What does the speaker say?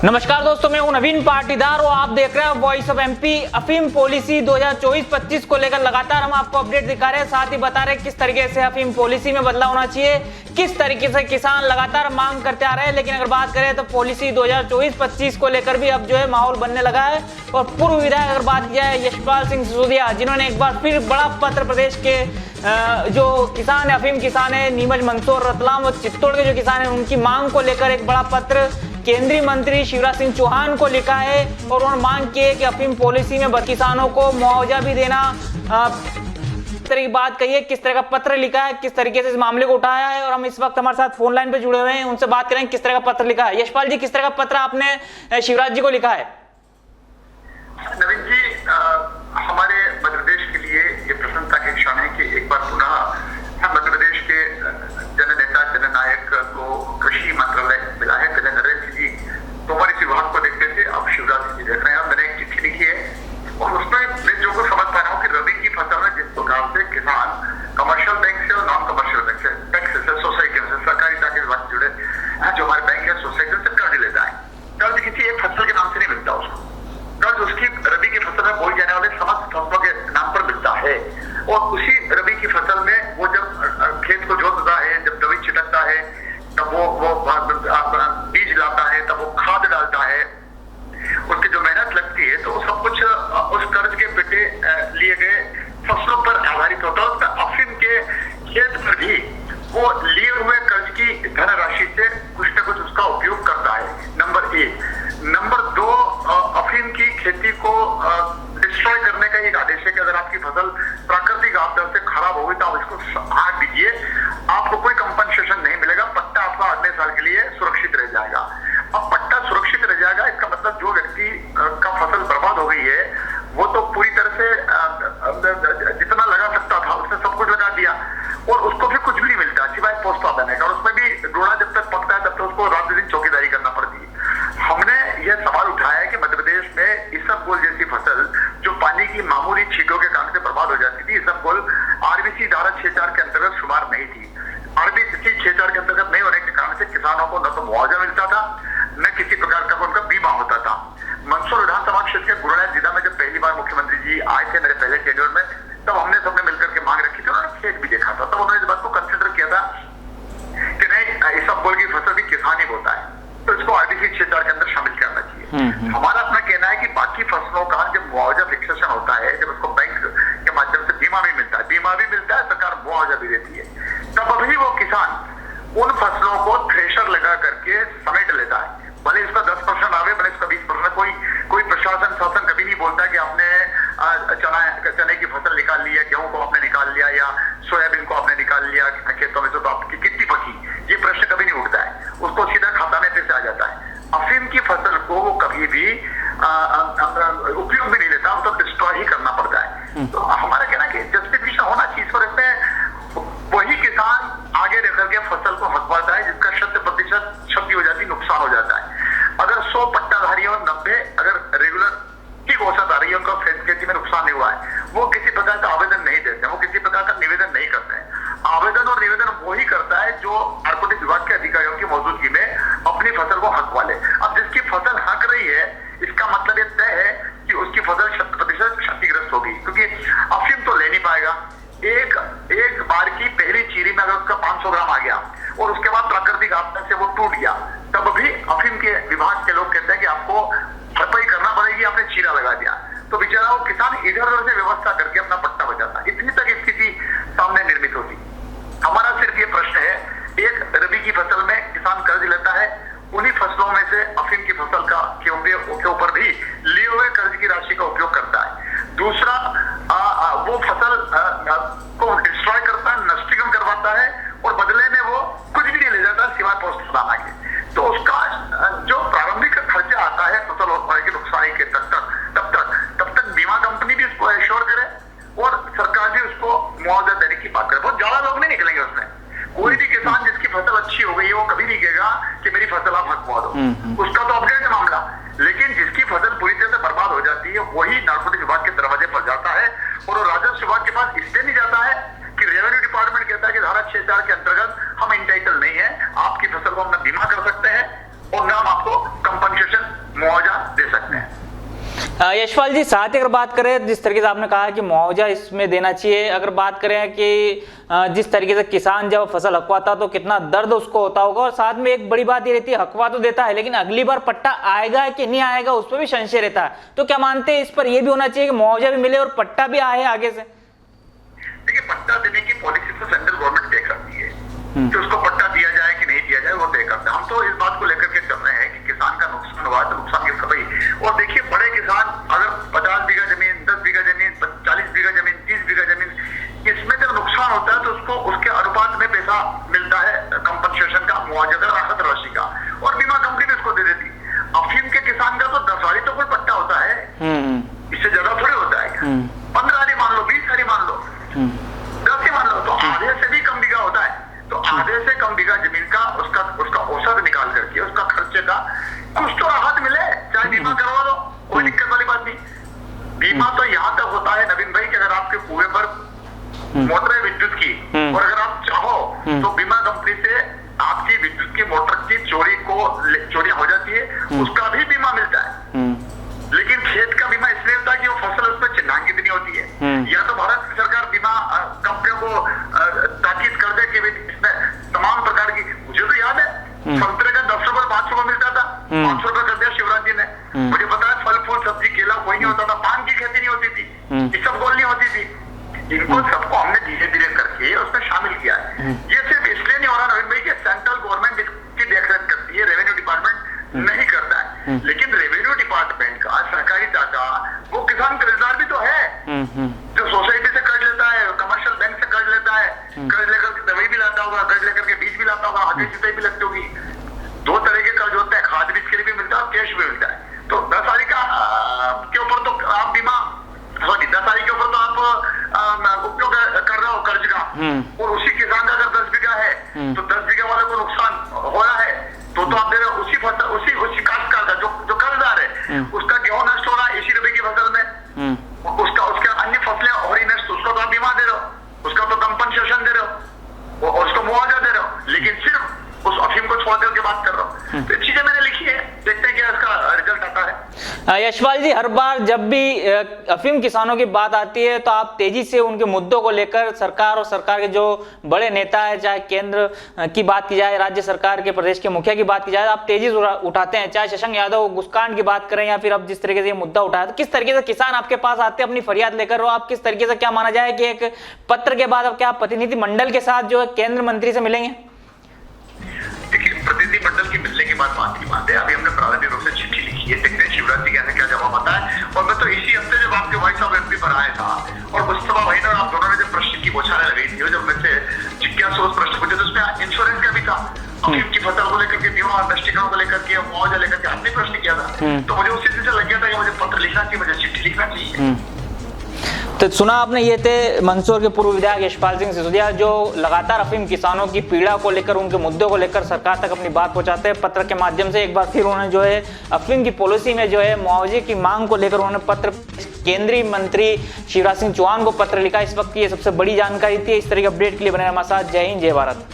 नमस्कार दोस्तों, मैं हूं नवीन पाटीदार और आप देख रहे हैं वॉइस ऑफ एमपी। अफीम पॉलिसी 2024-25 को लेकर लगातार हम आपको अपडेट दिखा रहे हैं, साथ ही बता रहे हैं किस तरीके से अफीम पॉलिसी में बदलाव होना चाहिए, किस तरीके से किसान लगातार मांग करते आ रहे हैं। लेकिन अगर बात करें तो पॉलिसी 2024-25 को लेकर भी अब जो है माहौल बनने लगा है। और पूर्व विधायक अगर बात किया है यशपाल सिंह सिसोदिया, जिन्होंने एक बार फिर बड़ा पत्र प्रदेश के जो किसान है, अफीम किसान है, नीमच, मंदसौर, रतलाम और चित्तौड़ के जो किसान है, उनकी मांग को लेकर एक बड़ा पत्र केंद्रीय मंत्री शिवराज सिंह चौहान को लिखा है। और उन्होंने मांग की है कि अफीम पॉलिसी में किसानों को मुआवजा भी देना। इस तरह की बात कही है, किस तरह का पत्र लिखा है, किस तरीके से इस मामले को उठाया है। और हम इस वक्त हमारे साथ फोन लाइन पे जुड़े हुए हैं, उनसे बात करेंगे किस तरह का पत्र लिखा है। यशपाल जी, किस तरह का पत्र आपने शिवराज जी को लिखा है? नवीन जी, हमारे मध्य प्रदेश के लिए ये प्रसन्नता की क्षण है कि एक बार पुनः मध्य प्रदेश के जननेता जननायक को कृषि मंत्रालय मिला है। पहले नरेंद्र जी तोमर इस विभाग को देखते थे, अब शिवराज जी देख रहे हैं। मैंने एक चिट्ठी लिखी है और उसमें मैं जो को समझ पा रहा हूँ कि रबी की फसल में जिस प्रकार से किसान कमर्शियल बैंक से और नॉन कमर्शियल बैंक से, टैक्स से, सोसाइटी से, सहकारिता के विभाग से जुड़े जो हमारे बैंक है, सोसाइटी से कर्ज लेता है। कर्ज किसी एक फसल के नाम से नहीं मिलता, उसको कर्ज उसकी रबी की फसल में बोई जाने वाले समस्त फसलों के नाम पर मिलता है। और उसी रबी की फसल में वो जब खेत को जोतता है, जब दवाई छिड़कता है, तब वो बीज लाता है, तब वो खाद डालता है, उसकी जो मेहनत लगती है, तो वो सब कुछ उस कर्ज के पेटे लिए गए फसलों पर आधारित होता है। उसका अफीम के खेत पर भी वो लिए हुए कर्ज की धनराशि से कुछ न कुछ उसका उपयोग करता है, नंबर एक। नंबर दो, अफीम की खेती को डिस्ट्रॉय करने का एक आदेश है कि अगर आपकी फसल प्राकृतिक आपदा से खराब होगी तो आप इसको हाथ दीजिए, आपको कोई कंपनसेशन नहीं मिलेगा, पट्टा आपका अगले साल के लिए सुरक्षित रह जाएगा। अब पट्टा सुरक्षित रह जाएगा, इसका मतलब जो व्यक्ति का फसल बर्बाद हो गई है वो तो पूरी तरह से जितना लगा सकता था उसने सब कुछ लगा दिया और उसको भी कुछ भी नहीं मिलता सिवाय पोस्ट देने का। और उसमें भी डोड़ा जब तक पकता है तब तक उसको रात दिन चौकीदारी करना पड़ती है। हमने यह सवाल उठाया है कि मध्य प्रदेश में इसबगोल जैसी फसल जो पानी की मामूली छींटों के कारण से बर्बाद हो जाती थी, इसबगोल आरबीसी धारा 6(4) के अंतर्गत शुमार नहीं थी। आरबीसी 6(4) के अंतर्गत नहीं होने के कारण से किसानों को न तो मुआवजा मिलता था, न किसी प्रकार का उनका बीमा होता था। मंदसौर विधानसभा क्षेत्र के गुरुनाथ जिला में जब पहली बार मुख्यमंत्री जी आए थे मेरे पहले टेन्योर में, तब हमने सबने मिलकर के मांग रखी थी, उन्होंने खेत भी देखा था, तब उन्होंने इस बात को कंसिडर किया था कि नहीं, इसबगोल की फसल भी किसान ही बोता है, तो इसको आरबीसी 6(4) के अंदर शामिल करना चाहिए। हमारा अपना कहना है कि बाकी फसलों का जब मुआवजा फिक्सेशन होता है, जब उसको बैंक के माध्यम से बीमा भी मिलता है, सरकार मुआवजा भी देती है, तब अभी वो किसान उन फसलों को थ्रेशर लगा करके समेट लेता है। भले इसका 10% आवे, भले इसका 20%, कोई प्रशासन शासन कभी नहीं बोलता कि आपने चने की फसल निकाल ली है, गेहूं को आपने निकाल लिया या सोयाबीन को आपने निकाल लिया खेतों में, तो आपकी कितनी पकी, ये प्रश्न कभी नहीं उठता है, उसको सीधा खाता में से आ जाता है। अफीम की फसल को वो कभी भी उपयोग भी नहीं लेता, वो तो डिस्ट्रॉय ही करना पड़ता है। तो हमारा कहना है कि जस्टिफिकेशन होना चाहिए और इसमें वही किसान आगे रह करके फसल को हकवाता है जिसका 100% क्षति हो जाती, नुकसान हो जाता है। अगर 100 पट्टाधारी और 90 अगर रेगुलर ठीक औसत आ रही है, उनका खेती में नुकसान नहीं हुआ है, वो किसी प्रकार का आवेदन नहीं देते, वो किसी प्रकार का निवेदन नहीं करते हैं। आवेदन और निवेदन वही करता है जो नारकोटिक विभाग के अधिकारियों की मौजूदगी में अपनी फसल को हक वाले। अब जिसकी फसल हक रही है, इसका मतलब यह तय है कि उसकी फसल 100% क्षतिग्रस्त होगी, क्योंकि अफीम तो ले नहीं पाएगा। एक बार की पहली चीरी में अगर उसका 500 ग्राम आ गया और उसके बाद प्राकृतिक आपदा से वो टूट गया, तब भी अफीम के विभाग के लोग कहते हैं कि आपको भरपाई करना पड़ेगी, आपने चीरा लगा दिया, तो बेचारा वो किसान इधर उधर से व्यवस्था करके अपना पट्टा बचाता। इतनी तक स्थिति सामने निर्मित होती। हमारा सिर्फ ये प्रश्न है, एक रबी की फसल में किसान कर्ज लेता है, उन्हीं फसलों में से अफीम की फसल के ऊपर भी लिए हुए कर्ज की राशि का उपयोग करता है। दूसरा, वो फसल को डिस्ट्रॉय करता है, नष्टीकरण करवाता है और बदले में वो कुछ भी नहीं ले जाता सिवाय पोस्ट दाना के। तो उसका जो प्रारंभिक खर्चा आता है फसल होने के नुकसान के तब तक बीमा कंपनी भी उसको एश्योर करे और सरकार भी उसको मुआवजा देने की बात करे। बहुत ज्यादा लोग नहीं निकलेंगे उसमें। कोई भी किसान जिसकी फसल अच्छी हो गई है वो कभी नहीं कहेगा कि मेरी फसल आप हकवा दो, उसका तो अपडेट है मामला। लेकिन जिसकी फसल पूरी यशपाल जी, साथ ही अगर बात करें जिस तरीके से आपने कहा कि मुआवजा इसमें देना चाहिए, अगर बात करें कि जिस तरीके से किसान जब फसल हकवाता तो कितना दर्द उसको होता होगा, और साथ में एक बड़ी बात ये रहती है हकवा तो देता है लेकिन अगली बार पट्टा आएगा कि नहीं आएगा उस पर भी संशय रहता है, तो क्या मानते हैं इस पर यह भी होना चाहिए कि मुआवजा भी मिले और पट्टा भी आए आगे से? देखिए, पट्टा देने की पॉलिसी तो सेंट्रल गवर्नमेंट तय करती है कि उसको पट्टा दिया जाए कि नहीं दिया जाए, वो तय करता है। हम तो इस बात को लेकर के चल रहे हैं कि किसान का नुकसान हुआ तो नुकसान की भरपाई। और देखिए, बड़े किसान अगर 50 बीघा जमीन, 10 बीघा जमीन, 40 बीघा जमीन, 30 बीघा जमीन, इसमें जब नुकसान होता है तो उसको उसके अनुपात में पैसा मिलता है, कंपनसेशन का, मुआवजा का, राहत राशि का, और बीमा कंपनी भी उसको दे देती। अफीम के किसान का तो 10 वाली तो कोई पट्टा होता है, इससे ज्यादा थोड़ी होता है। 15 वाली मान लो, 20 वाली मान लो, 10 ही मान लो, तो आधे से भी कम बीघा होता है। तो आधे से कम बीघा जमीन का उसका औसत निकाल करके उसका खर्चे का कुछ तो राहत मिले, चाहे बीमा करवा दो, कोई दिक्कत वाली बात नहीं। बीमा तो यहाँ तक होता है नवीन भाई कि अगर आपके कुएं पर मोटर है विद्युत की, और अगर आप चाहो तो बीमा कंपनी से आपकी विद्युत की मोटर की चोरी हो जाती है, उसका भी बीमा मिलता है। लेकिन खेत का बीमा इसलिए होता है कि वो फसल उसमें चिन्हांकित नहीं होती है। या तो भारत सरकार बीमा कंपनियों को ताकीद कर दे कि इसमें तमाम प्रकार की, मुझे तो याद है संतरे का 10 रुपए 5 रुपए मिलता था, 500 रुपए कर दिया शिवराज जी ने। मुझे पता है फल फूल सब्जी केला कोई नहीं होता था, पान की खेती नहीं होती थी, इसबगोल नहीं होती थी। इनको सबको हमने धीरे धीरे करके उसमें शामिल किया है। ये सिर्फ इसलिए नहीं हो रहा नवीन भाई कि सेंट्रल गवर्नमेंट इसकी देखरेख करती है, रेवेन्यू डिपार्टमेंट नहीं करता है। लेकिन रेवेन्यू डिपार्टमेंट का, सहकारिता का, वो किसान कर्जदार भी तो है, जो सोसाइटी से कर्ज लेता है, कमर्शियल बैंक से कर्ज लेता है, कर्ज लेकर के दवाई भी लाता होगा, कर्ज लेकर के बीज भी लाता होगा, आगे सिंचाई भी लगती होगी। 2 तरह के कर्ज होते हैं, खाद बीज के लिए भी मिलता है और कैश भी मिलता है। तो 10 साल का के ऊपर तो आप बीमा, सॉरी 10 साल के ऊपर तो आप उपयोग कर रहे हो कर्ज का, और उसी किसान का अगर 10 बीघा है तो 10 बीघा वाले को नुकसान हो रहा है तो आप दे रहे हो उसी फसल, उसी काश्तकार का जो कर्जदार है, उसका गेहूं नष्ट हो रहा है इसी रबी की फसल में, उसके अन्य फसलें हो रही नष्ट, उसका तो आप बीमा दे रहे हो, उसका तो कंपनसेशन दे रहे हो, और उसको मुआवजा दे रहे हो, लेकिन सिर्फ उस अफीम को छोड़ करके बात कर रहा हूँ। तो चीजें मैंने लिखी है, देखते हैं क्या इसका रिजल्ट आता है। यशपाल जी, हर बार जब भी अफीम किसानों की बात आती है तो आप तेजी से उनके मुद्दों को लेकर सरकार और सरकार के जो बड़े नेता है, चाहे केंद्र की बात की जाए, राज्य सरकार के, प्रदेश के मुखिया की बात की जाए, आप तेजी से उठाते हैं। चाहे शशांक यादव घुसकांड की बात करें या फिर अब जिस तरीके से ये मुद्दा उठाया, तो किस तरीके से किसान आपके पास आते हैं अपनी फरियाद लेकर, और आप किस तरीके से, क्या माना जाए कि एक पत्र के बाद अब क्या प्रतिनिधि मंडल के साथ जो है केंद्र मंत्री से मिलेंगे? देखिए, प्रतिनिधि मंडल की मिलने के बाद बात की बात है, अभी हमने प्रारंभिक रूप से चिट्ठी लिखी है, देखते हैं शिवराज जी कहने क्या जवाब आता है। और मैं तो इसी हफ्ते जब आपके वॉइस ऑफ एमपी पर आया था और मुस्तफा भाई ने और आप दोनों ने जब प्रश्न की बौछारें लगाई थी, जब मैं से जिज्ञासु उस प्रश्न पूछे तो उसमें इंश्योरेंस का भी था, अफीम की फसल को लेकर के, बीमा नष्टीकरण को लेकर के, मुआवजा लेकर के आपने प्रश्न किया था। तो मुझे उसी दिन से लग गया था कि मुझे पत्र लिखना चाहिए, मुझे चिट्ठी लिखना चाहिए। तो सुना आपने, ये थे मंदसौर के पूर्व विधायक यशपाल सिंह सिसोदिया, जो लगातार अफीम किसानों की पीड़ा को लेकर, उनके मुद्दों को लेकर सरकार तक अपनी बात पहुंचाते हैं। पत्र के माध्यम से एक बार फिर उन्होंने जो है अफीम की पॉलिसी में जो है मुआवजे की मांग को लेकर उन्होंने पत्र केंद्रीय मंत्री शिवराज सिंह चौहान को पत्र लिखा। इस वक्त की ये सबसे बड़ी जानकारी थी। इस तरह के अपडेट के लिए बने हमारे साथ। जय हिंद, जय भारत।